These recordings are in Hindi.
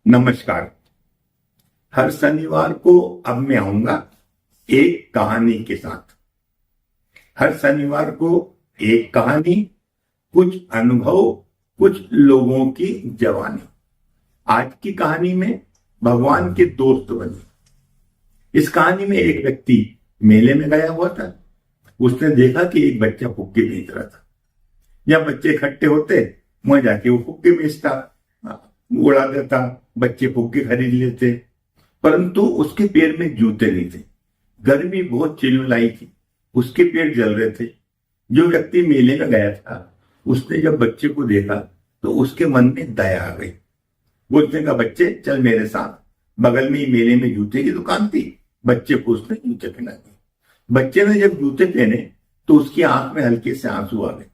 नमस्कार। हर शनिवार को अब मैं आऊंगा एक कहानी के साथ। हर शनिवार को एक कहानी, कुछ अनुभव, कुछ लोगों की जवानी। आज की कहानी में भगवान के दोस्त बने। इस कहानी में एक व्यक्ति मेले में गया हुआ था। उसने देखा कि एक बच्चा फुग्गे बेच रहा था। जब बच्चे इकट्ठे होते वहां जाके वो फुग्गे बेचता, उड़ा देता, बच्चे फुग्गे खरीद लेते। परंतु उसके पैर में जूते नहीं थे। गर्मी बहुत चिलमिलाई थी, उसके पैर जल रहे थे। जो व्यक्ति मेले में गया था उसने जब बच्चे को देखा तो उसके मन में दया आ गई। उसने कहा, बच्चे चल मेरे साथ। बगल में ही मेले में जूते की दुकान थी। बच्चे को उसने जूते पहना दिए। बच्चे ने जब जूते पहने तो उसकी आंख में हल्के से आंसू आ गए।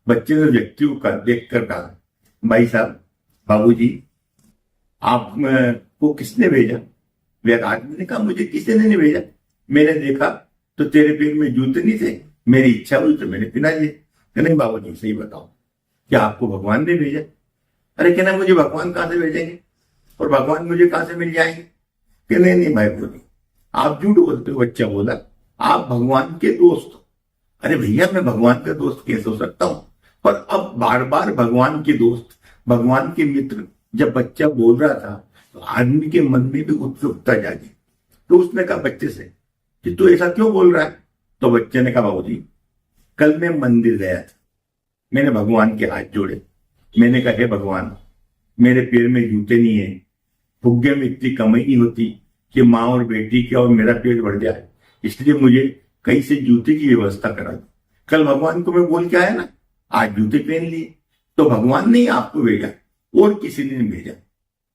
बच्चे ने व्यक्ति को देख कर कहा, भाई साहब, बाबूजी, आपको किसने भेजा? वे आदमी ने कहा, मुझे किसी ने नहीं भेजा। मैंने देखा तो तेरे पैर में जूते नहीं थे, मेरी इच्छा हुई तो मैंने पहना लिए। नहीं बाबूजी, सही बताओ, क्या आपको भगवान ने भेजा? अरे कहना, मुझे भगवान कहां से भेजेंगे और भगवान मुझे कहां से मिल जाएंगे? कि नहीं भाई बोली, आप झूठ बोलते हो। बच्चा बोला, आप भगवान के दोस्त हो। अरे भैया, मैं भगवान का दोस्त कैसे हो सकता हूं? पर अब बार बार भगवान के दोस्त, भगवान के मित्र जब बच्चा बोल रहा था तो आदमी के मन में भी उत्सुकता जागी। तो उसने कहा बच्चे से कि तू ऐसा क्यों बोल रहा है? तो बच्चे ने कहा, बाबूजी, कल मैं मंदिर गया था। मैंने भगवान के हाथ जोड़े। मैंने कहा, हे भगवान, मेरे पैर में जूते नहीं है, फुग्गे में इतनी कमाई नहीं होती कि माँ और बेटी के और मेरा पेट बढ़ जाए, इसलिए मुझे कहीं से जूते की व्यवस्था करा दो। कल भगवान को मैं बोल के आया ना, आज जूते पहन लिए। तो भगवान ने आपको भेजा और किसी ने नहीं भेजा।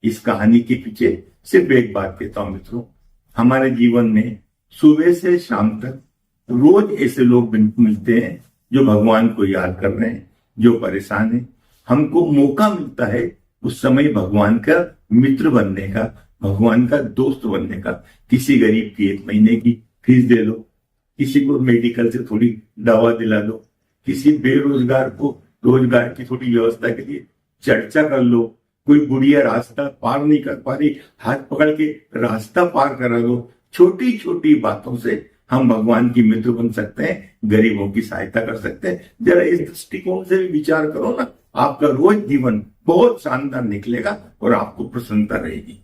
इस कहानी के पीछे सिर्फ एक बात कहता हूं मित्रों, हमारे जीवन में सुबह से शाम तक रोज ऐसे लोग मिलते हैं जो भगवान को याद कर रहे हैं, जो परेशान है। हमको मौका मिलता है उस समय भगवान का मित्र बनने का, भगवान का दोस्त बनने का। किसी गरीब की 1 महीने की फीस दे दो, किसी को मेडिकल से थोड़ी दवा दिला दो, किसी बेरोजगार को रोजगार की थोड़ी व्यवस्था के लिए चर्चा कर लो। कोई बुढ़िया रास्ता पार नहीं कर पा रही, हाथ पकड़ के रास्ता पार करा दो। छोटी छोटी बातों से हम भगवान की मित्र बन सकते हैं, गरीबों की सहायता कर सकते हैं। जरा इस दृष्टिकोण से भी विचार करो ना, आपका रोज जीवन बहुत शानदार निकलेगा और आपको प्रसन्नता रहेगी।